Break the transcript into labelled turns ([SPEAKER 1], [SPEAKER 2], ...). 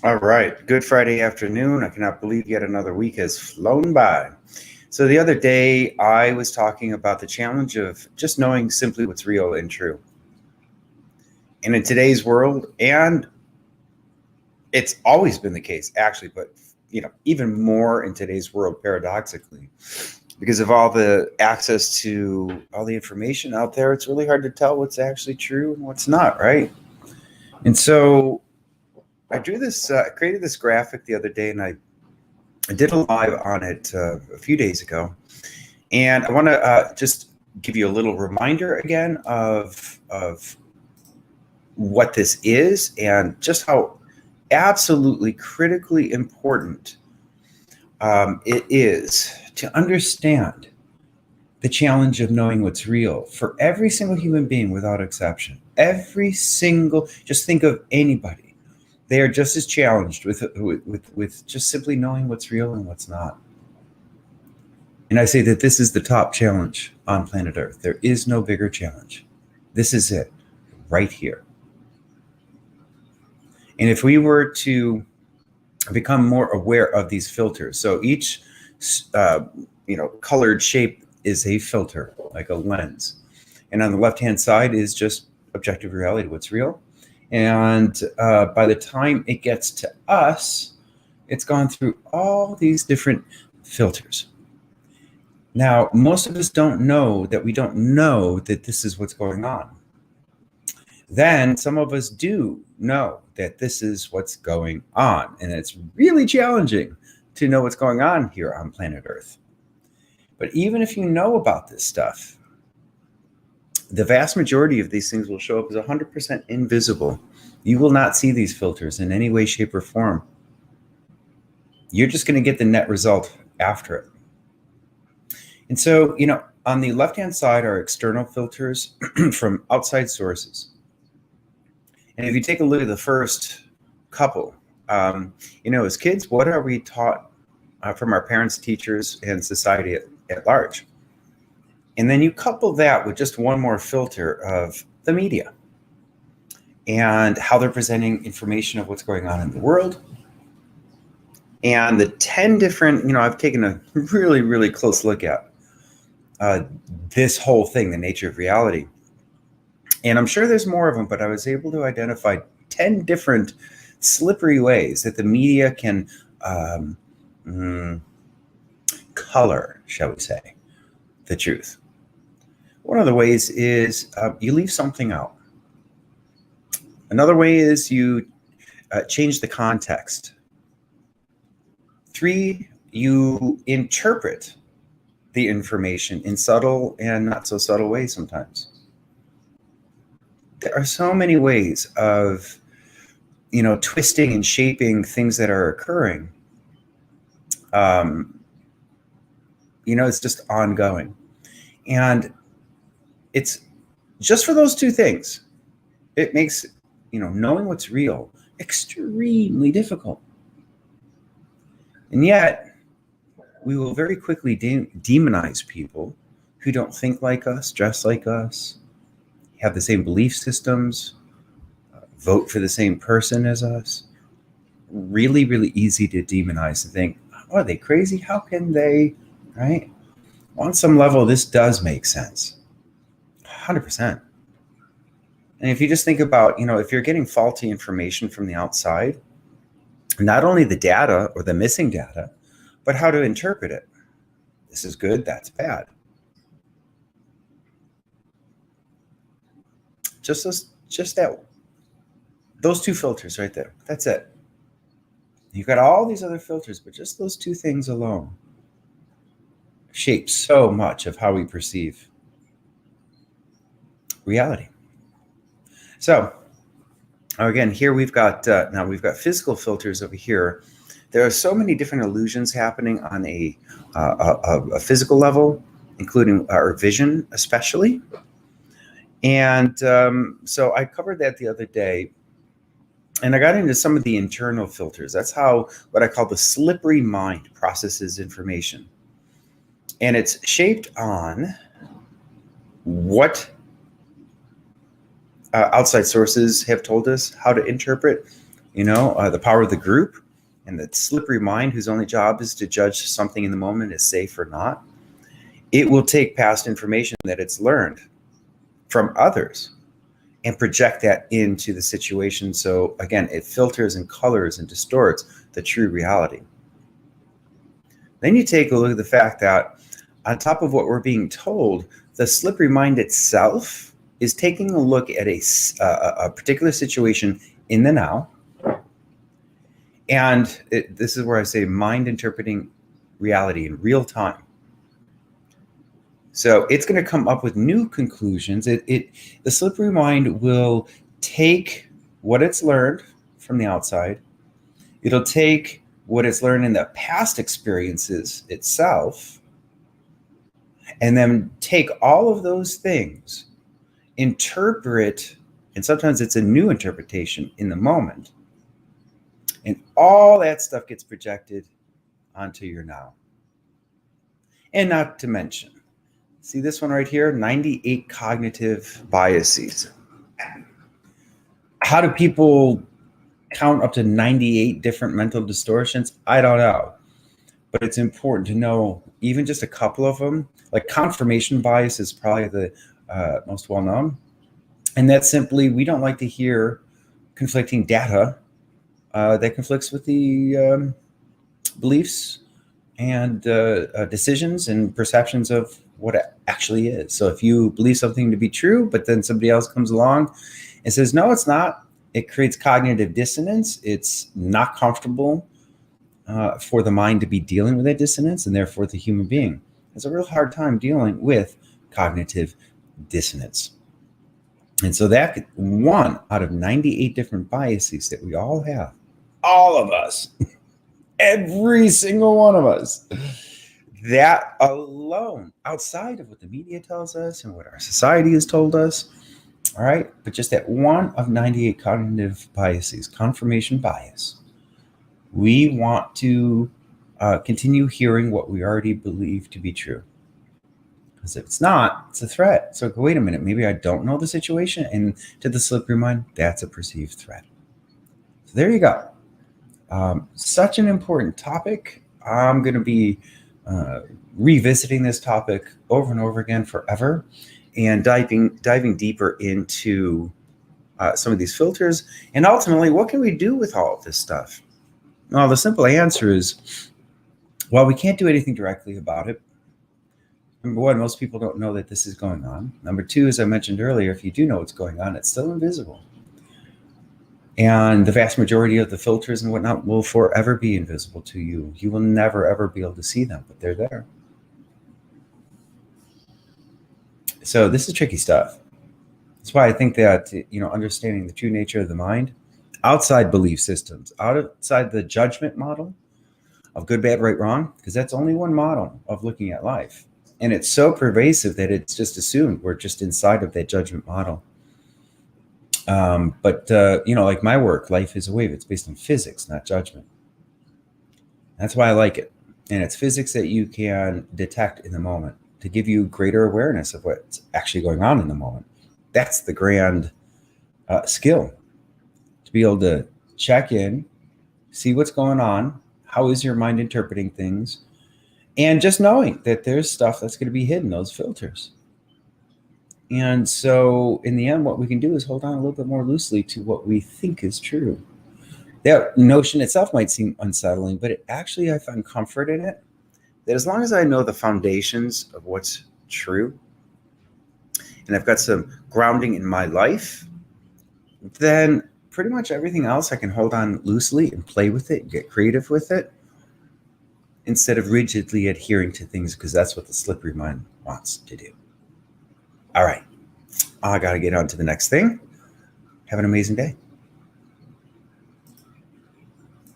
[SPEAKER 1] All right. Good Friday afternoon. I cannot believe yet another week has flown by. So, the other day, I was talking about the challenge of just knowing simply what's real and true. And in today's world, and it's always been the case, actually, but even more in today's world, paradoxically, because of all the access to all the information out there, it's really hard to tell what's actually true and what's not, right? And so, I drew this, created this graphic the other day, and I did a live on it a few days ago, and I want to just give you a little reminder again of what this is and just how absolutely critically important it is to understand the challenge of knowing what's real for every single human being without exception. Every single, just think of anybody. They are just as challenged with just simply knowing what's real and what's not. And I say that this is the top challenge on planet Earth. There is no bigger challenge. This is it, right here. And if we were to become more aware of these filters, so each colored shape is a filter, like a lens. And on the left-hand side is just objective reality, what's real. And by the time it gets to us, it's gone through all these different filters. Now, most of us don't know that we don't know that this is what's going on. Then some of us do know that this is what's going on. And it's really challenging to know what's going on here on planet Earth. But even if you know about this stuff, the vast majority of these things will show up as 100% invisible. You will not see these filters in any way, shape, or form. You're just going to get the net result after it. And so, on the left-hand side are external filters from outside sources. And if you take a look at the first couple, as kids, what are we taught from our parents, teachers, and society at large? And then you couple that with just one more filter of the media and how they're presenting information of what's going on in the world. And the 10 different, I've taken a really, really close look at this whole thing, the nature of reality. And I'm sure there's more of them, but I was able to identify 10 different slippery ways that the media can color, shall we say, the truth. One of the ways is you leave something out. Another way is you change the context. 3, you interpret the information in subtle and not so subtle ways sometimes. There are so many ways of, twisting and shaping things that are occurring. It's just ongoing. And it's just for those two things, it makes, knowing what's real extremely difficult. And yet, we will very quickly demonize people who don't think like us, dress like us, have the same belief systems, vote for the same person as us. Really, really easy to demonize and think, oh, are they crazy? How can they, right? On some level, this does make sense. 100%. And if you just think about, if you're getting faulty information from the outside, not only the data or the missing data, but how to interpret it. This is good, that's bad. Those two filters right there. That's it. You've got all these other filters, but just those two things alone shape so much of how we perceive reality. So again, here we've got physical filters over here. There are so many different illusions happening on a physical level, including our vision especially. And so I covered that the other day, and I got into some of the internal filters. That's how what I call the slippery mind processes information. And it's shaped on what outside sources have told us how to interpret the power of the group, and the slippery mind whose only job is to judge something in the moment as safe or not. It will take past information that it's learned from others and project that into the situation. So again, it filters and colors and distorts the true reality. Then you take a look at the fact that on top of what we're being told, the slippery mind itself is taking a look at a particular situation in the now. And this is where I say mind interpreting reality in real time. So it's going to come up with new conclusions. The slippery mind will take what it's learned from the outside. It'll take what it's learned in the past experiences itself, and then take all of those things, interpret, and sometimes it's a new interpretation in the moment. And all that stuff gets projected onto your now. And not to mention, see this one right here, 98 cognitive biases. How do people count up to 98 different mental distortions? I don't know. But it's important to know even just a couple of them. Like confirmation bias is probably the most well-known. And that's simply, we don't like to hear conflicting data that conflicts with the beliefs and decisions and perceptions of what it actually is. So if you believe something to be true, but then somebody else comes along and says, no, it's not, it creates cognitive dissonance. It's not comfortable for the mind to be dealing with that dissonance, and therefore the human being has a real hard time dealing with cognitive dissonance. And so that one out of 98 different biases that we all have, all of us, every single one of us, that alone, outside of what the media tells us and what our society has told us, all right, but just that one of 98 cognitive biases, confirmation bias, we want to continue hearing what we already believe to be true. Because if it's not, it's a threat. So wait a minute, maybe I don't know the situation, and to the slippery mind, that's a perceived threat. So there you go. Such an important topic. I'm going to be revisiting this topic over and over again forever, and diving deeper into some of these filters, and ultimately, what can we do with all of this stuff? Well, the simple answer is, well, we can't do anything directly about it. Number one, most people don't know that this is going on. Number two, as I mentioned earlier, if you do know what's going on, it's still invisible. And the vast majority of the filters and whatnot will forever be invisible to you. You will never, ever be able to see them, but they're there. So this is tricky stuff. That's why I think that, understanding the true nature of the mind, outside belief systems, outside the judgment model of good, bad, right, wrong, because that's only one model of looking at life. And it's so pervasive that it's just assumed we're just inside of that judgment model. But like my work, Life is a Wave, it's based on physics, not judgment. That's why I like it. And it's physics that you can detect in the moment to give you greater awareness of what's actually going on in the moment. That's the grand skill, to be able to check in, see what's going on, how is your mind interpreting things, and just knowing that there's stuff that's going to be hidden, those filters. And so in the end, what we can do is hold on a little bit more loosely to what we think is true. That notion itself might seem unsettling, but I find comfort in it, that as long as I know the foundations of what's true, and I've got some grounding in my life, then pretty much everything else I can hold on loosely and play with it, get creative with it, instead of rigidly adhering to things, because that's what the slippery mind wants to do. All right, I got to get on to the next thing. Have an amazing day.